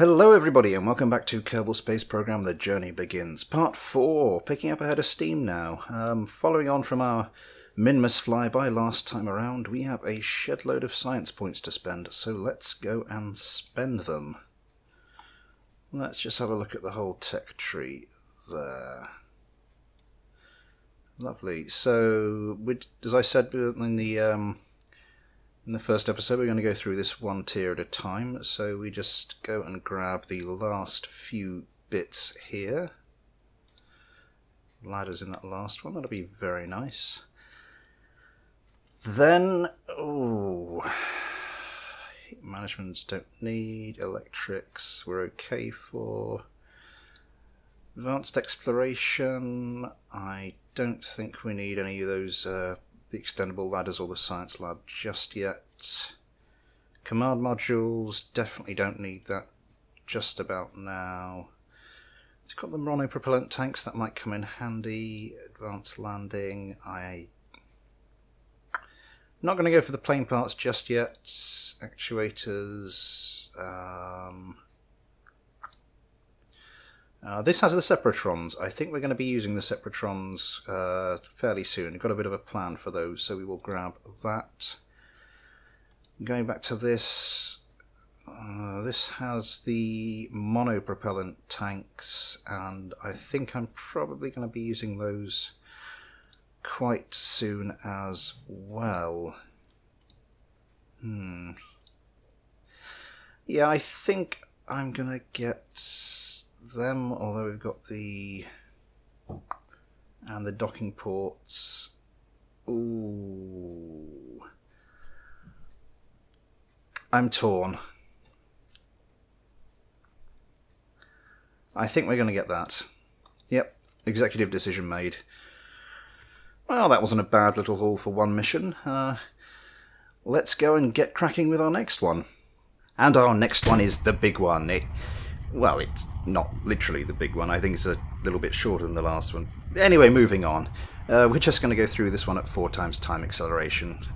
Hello everybody and welcome back to Kerbal Space Program The Journey Begins. Part 4, picking up ahead of steam now. Following on from our Minmus flyby last time around, we have a shed load of science points to spend, so let's go and spend them. Let's just have a look at the whole tech tree there. Lovely. So, as I said in the first episode, we're going to go through this one tier at a time, so we just go and grab the last few bits here. Ladders in that last one, that'll be very nice. Then, heat managements don't need, electrics we're okay for. Advanced exploration, I don't think we need any of those the extendable ladders or the science lab just yet. Command modules, definitely don't need that just about now. It's got the monopropellant tanks, that might come in handy. Advanced landing, I'm not going to go for the plane parts just yet. Actuators, this has the Separatrons. I think we're going to be using the Separatrons fairly soon. We've got a bit of a plan for those, so we will grab that. Going back to this, this has the monopropellant tanks, and I think I'm probably going to be using those quite soon as well. Yeah, I think I'm going to get them, although we've got the docking ports. Ooh, I'm torn. I think we're going to get that. Yep, executive decision made. Well, that wasn't a bad little haul for one mission. Let's go and get cracking with our next one. And our next one is the big one. Well, it's not literally the big one. I think it's a little bit shorter than the last one. Anyway, moving on. We're just going to go through this one at 4 times time acceleration.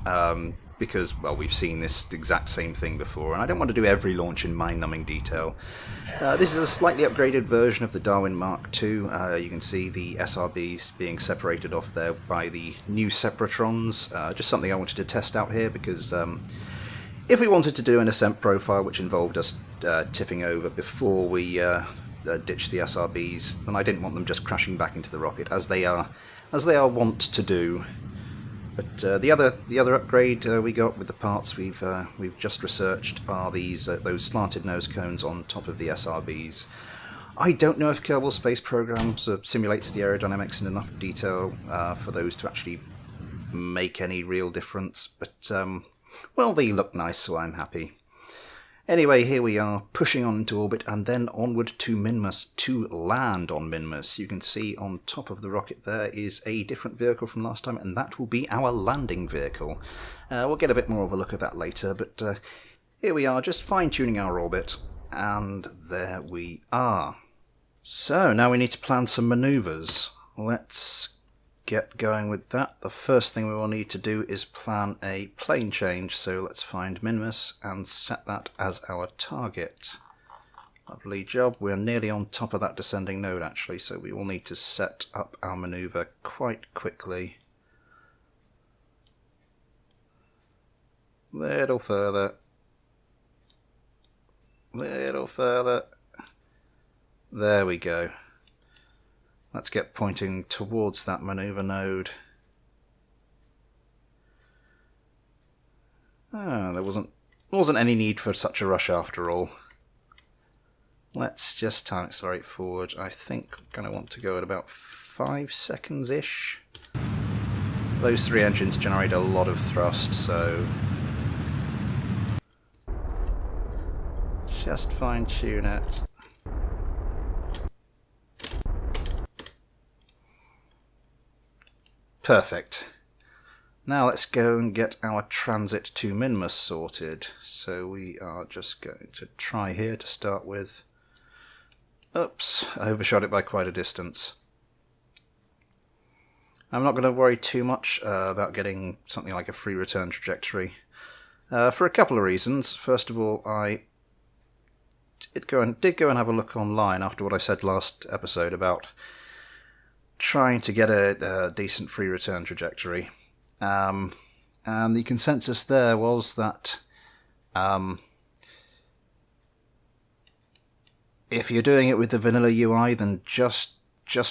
Because, well, we've seen this exact same thing before, and I don't want to do every launch in mind-numbing detail. This is a slightly upgraded version of the Darwin Mark II. You can see the SRBs being separated off there by the new Separatrons. Just something I wanted to test out here, because if we wanted to do an ascent profile which involved us tipping over before we ditch the SRBs, then I didn't want them just crashing back into the rocket, as they are wont to do. But the other upgrade we got with the parts we've just researched are those slanted nose cones on top of the SRBs. I don't know if Kerbal Space Program simulates the aerodynamics in enough detail for those to actually make any real difference, but well, they look nice, so I'm happy. Anyway, here we are, pushing on into orbit and then onward to Minmus to land on Minmus. You can see on top of the rocket there is a different vehicle from last time, and that will be our landing vehicle. We'll get a bit more of a look at that later, but here we are, just fine-tuning our orbit, and there we are. So, now we need to plan some manoeuvres. Let's get going with that. The first thing we will need to do is plan a plane change, so let's find Minmus and set that as our target. Lovely job. We're nearly on top of that descending node actually, so we will need to set up our manoeuvre quite quickly. Little further. Little further. There we go. Let's get pointing towards that manoeuvre node. There wasn't any need for such a rush after all. Let's just time accelerate forward. I think I'm going to want to go at about 5 seconds-ish. Those 3 engines generate a lot of thrust, so just fine-tune it. Perfect. Now let's go and get our transit to Minmus sorted. So we are just going to try here to start with. Oops, I overshot it by quite a distance. I'm not going to worry too much about getting something like a free return trajectory. For a couple of reasons. First of all, I did go and have a look online after what I said last episode about trying to get a decent free return trajectory. And the consensus there was that if you're doing it with the vanilla UI, then just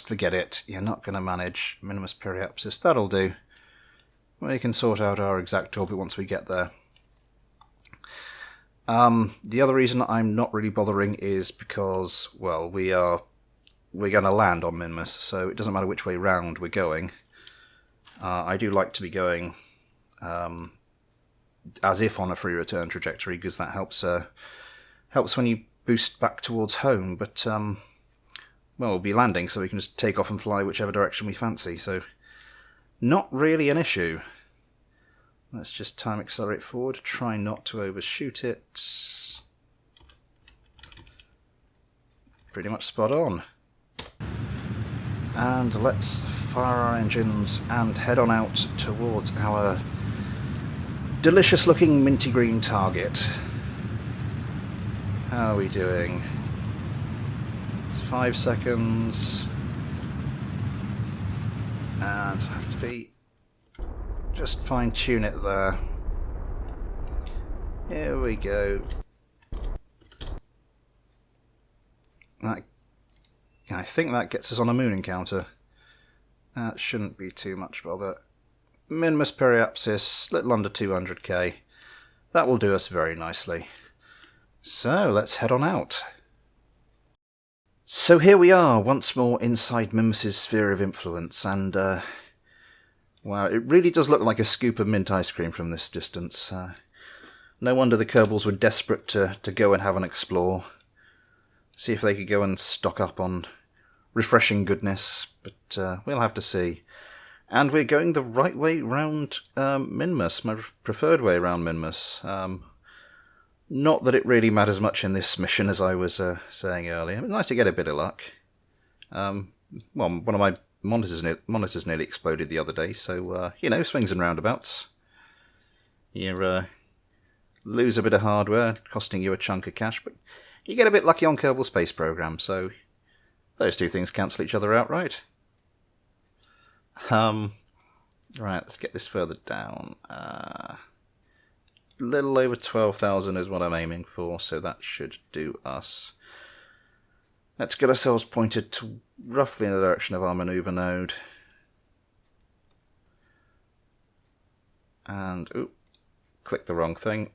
forget it. You're not going to manage minimus periapsis. That'll do. We can sort out our exact orbit once we get there. The other reason I'm not really bothering is because, well, we're going to land on minimus, so it doesn't matter which way round we're going. I do like to be going as if on a free return trajectory, because that helps when you boost back towards home, but well, we'll be landing, so we can just take off and fly whichever direction we fancy, so not really an issue. Let's just time accelerate forward, try not to overshoot it. Pretty much spot on. And let's fire our engines and head on out towards our delicious looking minty green target. How are we doing? It's 5 seconds. And I have to be... just fine tune it there. Here we go. I think that gets us on a moon encounter. That shouldn't be too much bother. Minimus periapsis, little under 200k. That will do us very nicely. So let's head on out. So here we are, once more inside Minimus's sphere of influence, and wow, it really does look like a scoop of mint ice cream from this distance. No wonder the Kerbals were desperate to go and have an explore. See if they could go and stock up on refreshing goodness, but we'll have to see. And we're going the right way round Minmus, my preferred way around Minmus. Not that it really matters much in this mission, as I was saying earlier. It's nice to get a bit of luck. Well, one of my monitors nearly exploded the other day, so, you know, swings and roundabouts. You lose a bit of hardware, costing you a chunk of cash, but you get a bit lucky on Kerbal Space Program, so those two things cancel each other out, right? Right, let's get this further down. Little over 12,000 is what I'm aiming for, so that should do us. Let's get ourselves pointed to roughly in the direction of our maneuver node. And, oop, click the wrong thing.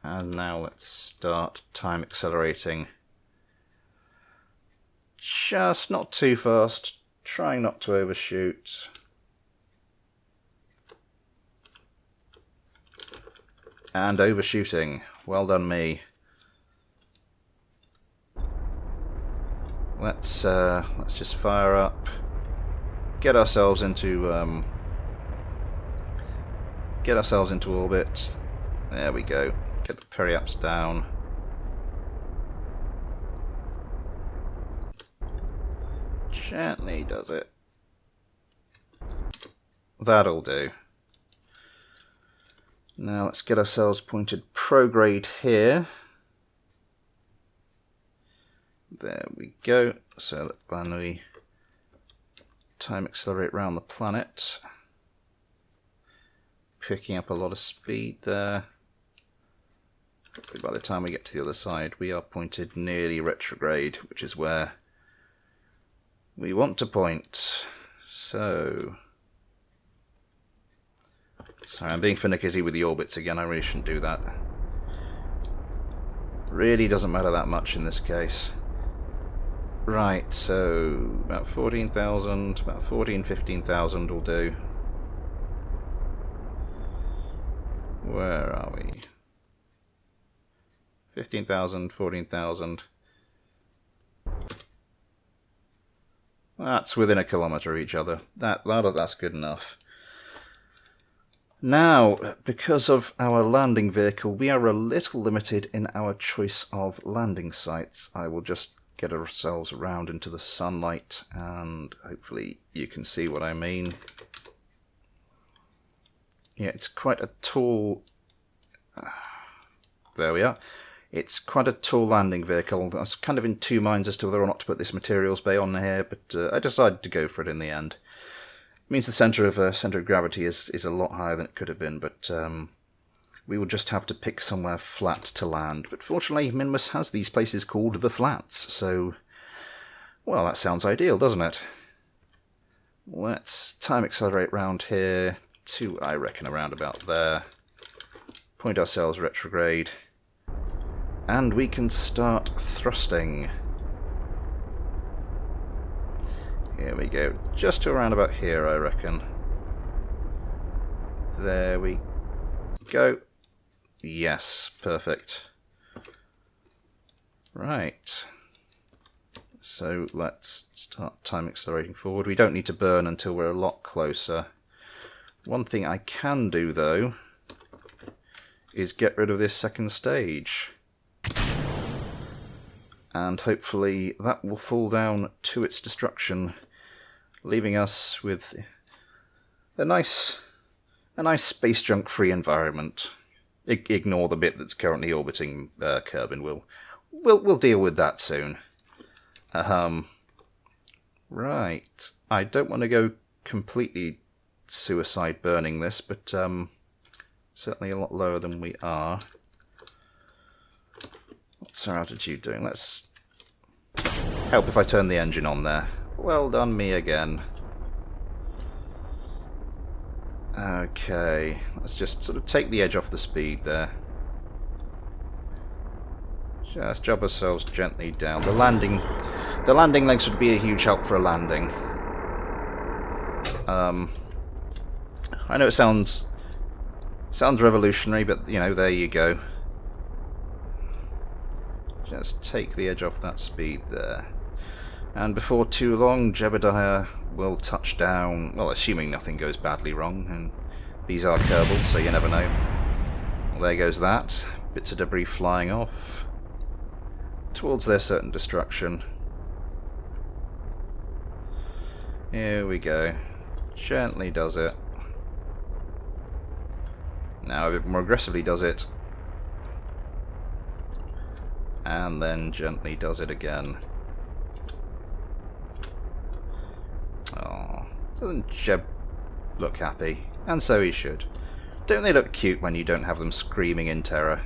And now let's start time accelerating. Just not too fast, trying not to overshoot. And overshooting. Well done me. Let's just fire up. Get ourselves into orbit. There we go. Get the periaps down. Gently does it. That'll do. Now let's get ourselves pointed prograde here. There we go. So that when we time accelerate around the planet, picking up a lot of speed there. Hopefully by the time we get to the other side, we are pointed nearly retrograde, which is where we want to point. So, sorry, I'm being finicky with the orbits again. I really shouldn't do that. Really doesn't matter that much in this case. Right, so about 14,000, about 15,000 will do. Where are we? 15,000, 14,000. That's within a kilometre of each other. That's good enough. Now, because of our landing vehicle, we are a little limited in our choice of landing sites. I will just get ourselves around into the sunlight, and hopefully you can see what I mean. Yeah, it's quite a tall There we are. It's quite a tall landing vehicle. I was kind of in two minds as to whether or not to put this materials bay on here, but I decided to go for it in the end. It means the centre of gravity is a lot higher than it could have been, but we will just have to pick somewhere flat to land. But fortunately, Minmus has these places called the Flats, so... well, that sounds ideal, doesn't it? Let's time accelerate round here to, I reckon, around about there. Point ourselves retrograde. And we can start thrusting. Here we go. Just to around about here, I reckon. There we go. Yes, perfect. Right. So let's start time accelerating forward. We don't need to burn until we're a lot closer. One thing I can do, though, is get rid of this second stage. And hopefully that will fall down to its destruction, leaving us with a nice space junk-free environment. Ignore the bit that's currently orbiting Kerbin. We'll deal with that soon. Right. I don't want to go completely suicide burning this, but certainly a lot lower than we are. What's our altitude doing? Let's help if I turn the engine on there. Well done, me again. Okay, let's just sort of take the edge off the speed there. Just drop ourselves gently down. The landing legs would be a huge help for a landing. I know it sounds revolutionary, but you know, there you go. Just take the edge off that speed there. And before too long, Jebediah will touch down, well, assuming nothing goes badly wrong, and these are Kerbals, so you never know. Well, there goes that. Bits of debris flying off towards their certain destruction. Here we go. Gently does it. Now a bit more aggressively does it. And then gently does it again. Oh, doesn't Jeb look happy? And so he should. Don't they look cute when you don't have them screaming in terror?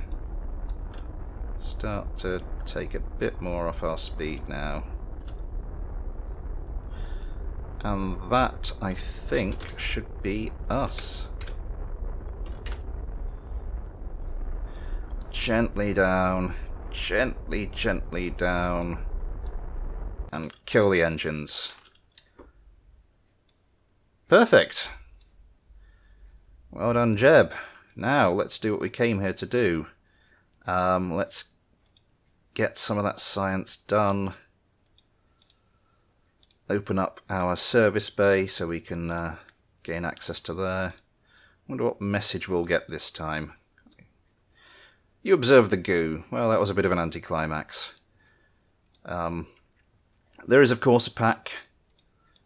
Start to take a bit more off our speed now. And that, I think, should be us. Gently down. Gently, gently down. And kill the engines. Perfect. Well done, Jeb. Now, let's do what we came here to do. Let's get some of that science done. Open up our service bay so we can gain access to there. Wonder what message we'll get this time. You observe the goo. Well, that was a bit of an anticlimax. There is, of course, a pack.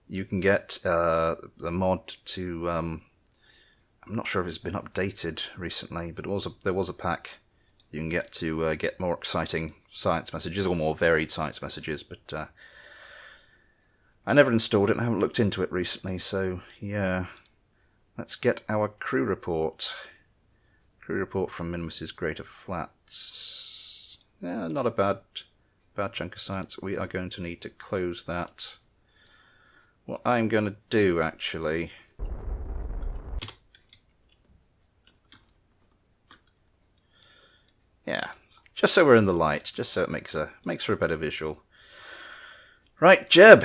You can get the mod to... I'm not sure if it's been updated recently, but there was a pack you can get to get more exciting science messages, or more varied science messages, but I never installed it and I haven't looked into it recently, so yeah. Let's get our crew report. Crew report from Minmus's Greater Flats. Yeah, not a bad chunk of science. We are going to need to close that. What I'm going to do, actually... yeah, just so we're in the light, just so it makes for a better visual. Right, Jeb,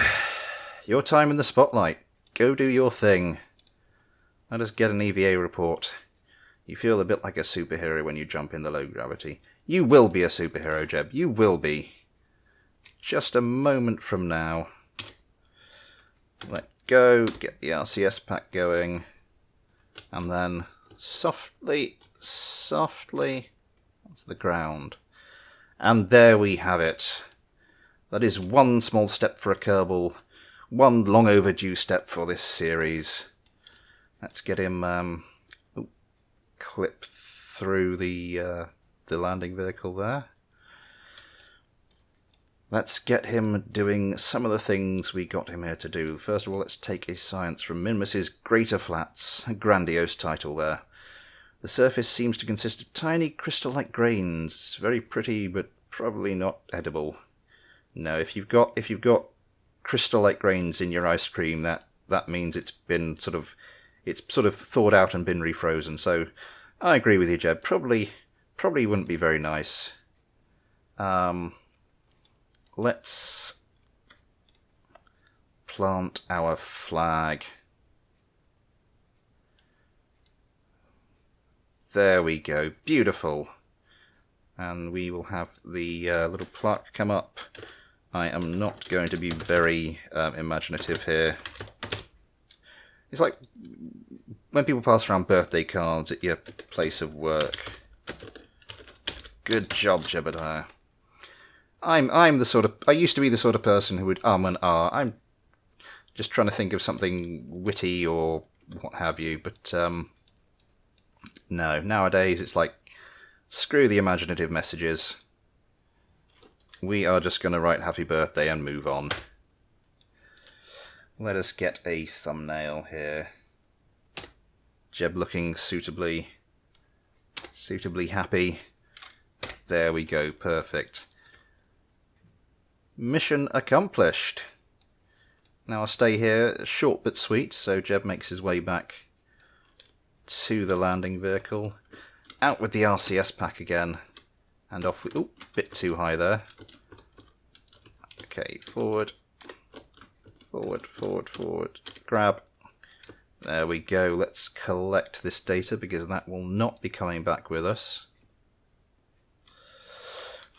your time in the spotlight. Go do your thing. Let us get an EVA report. You feel a bit like a superhero when you jump in the low gravity. You will be a superhero, Jeb. You will be. Just a moment from now. Let go, get the RCS pack going, and then softly onto the ground. And there we have it. That is one small step for a Kerbal, one long overdue step for this series. Let's get him clip through the the landing vehicle there. Let's get him doing some of the things we got him here to do. First of all, let's take a science from Minmus's Greater Flats. A grandiose title there. The surface seems to consist of tiny crystal-like grains. Very pretty, but probably not edible. No, if you've got crystal-like grains in your ice cream, that means it's sort of thawed out and been refrozen. So I agree with you, Jeb. Probably wouldn't be very nice. Let's plant our flag. There we go. Beautiful. And we will have the little plaque come up. I am not going to be very imaginative here. It's like when people pass around birthday cards at your place of work. Good job, Jebediah. I'm the sort of... I used to be the sort of person who would and ah. I'm just trying to think of something witty or what have you, but no. Nowadays it's like, screw the imaginative messages. We are just going to write happy birthday and move on. Let us get a thumbnail here. Jeb looking suitably happy. There we go, perfect. Mission accomplished. Now I'll stay here, short but sweet, so Jeb makes his way back to the landing vehicle. Out with the RCS pack again. And off we... Oop, bit too high there. Okay, forward. Forward. Grab. There we go. Let's collect this data because that will not be coming back with us.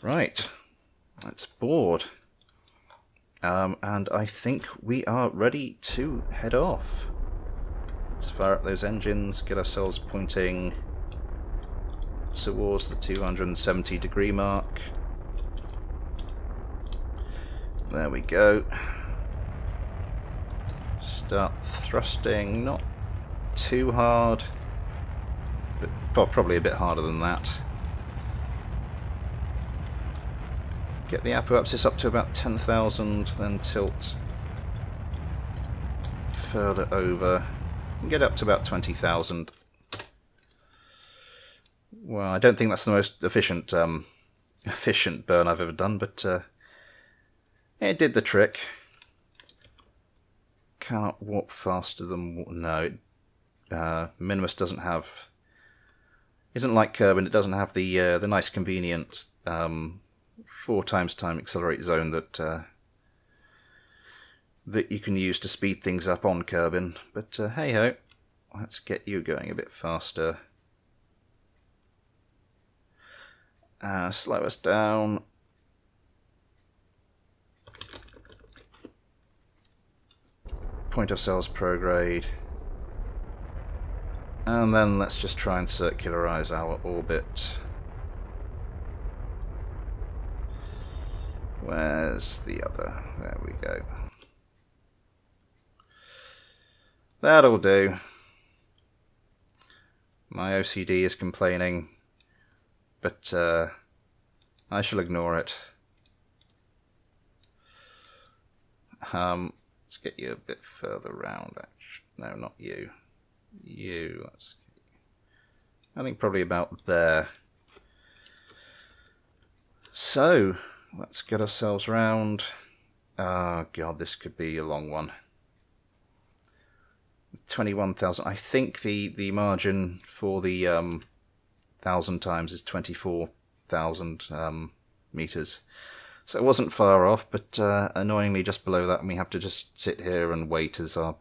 Right. Let's board. And I think we are ready to head off. Let's fire up those engines, get ourselves pointing towards the 270-degree mark. There we go. Start thrusting, not too hard, but probably a bit harder than that. Get the apoapsis up to about 10,000, then tilt further over and get up to about 20,000. Well, I don't think that's the most efficient burn I've ever done, but it did the trick. Cannot warp faster than... No, Minimus doesn't have... Isn't like Kerbin, it doesn't have the nice convenient 4 times time accelerate zone that you can use to speed things up on Kerbin. But hey ho, let's get you going a bit faster. Slow us down. Point ourselves prograde. And then let's just try and circularize our orbit. Where's the other? There we go. That'll do. My OCD is complaining, but I shall ignore it. Let's get you a bit further round, actually. No, not you. You. I think probably about there. So, let's get ourselves round. Oh god, this could be a long one. 21,000. I think the margin for the 1,000 times is 24,000 meters. So it wasn't far off, but annoyingly just below that, and we have to just sit here and wait as our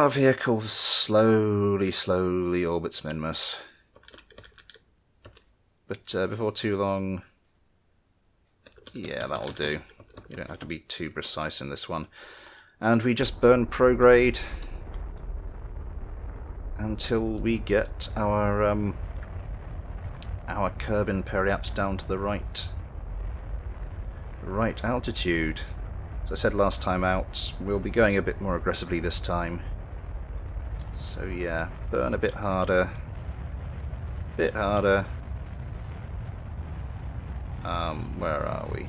vehicle slowly orbits Minmus. But before too long, yeah, that'll do. You don't have to be too precise in this one. And we just burn prograde until we get our Kerbin periaps down to the right altitude. As I said last time out, we'll be going a bit more aggressively this time. So yeah, burn a bit harder, Where are we?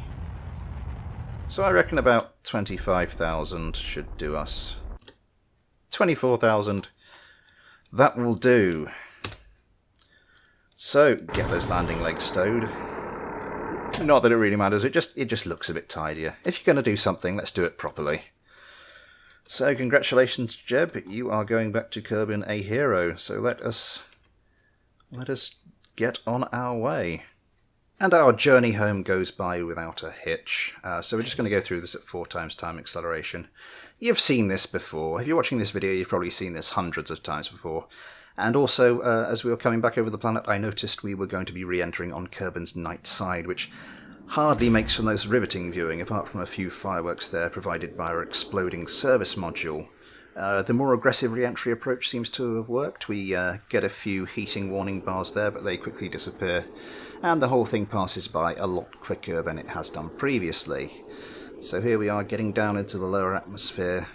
So I reckon about 25,000 should do us. 24,000. That will do. So, get those landing legs stowed. Not that it really matters, it just looks a bit tidier. If you're going to do something, let's do it properly. So, congratulations, Jeb. You are going back to Kerbin a hero. So let us get on our way. And our journey home goes by without a hitch. So we're just going to go through this at 4 times time acceleration. You've seen this before. If you're watching this video, you've probably seen this hundreds of times before. And also, as we were coming back over the planet, I noticed we were going to be re-entering on Kerbin's night side, which hardly makes for the most riveting viewing, apart from a few fireworks there provided by our exploding service module. The more aggressive re-entry approach seems to have worked. We get a few heating warning bars there, but they quickly disappear, and the whole thing passes by a lot quicker than it has done previously. So here we are getting down into the lower atmosphere.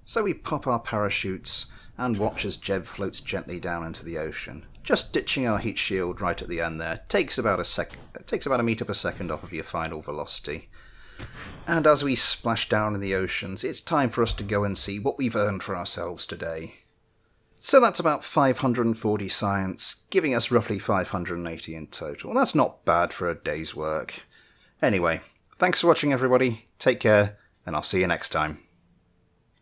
So we pop our parachutes and watch as Jeb floats gently down into the ocean. Just ditching our heat shield right at the end there. Takes about a meter per second off of your final velocity. And as we splash down in the oceans, it's time for us to go and see what we've earned for ourselves today. So that's about 540 science, giving us roughly 580 in total. That's not bad for a day's work. Anyway, thanks for watching everybody, take care, and I'll see you next time.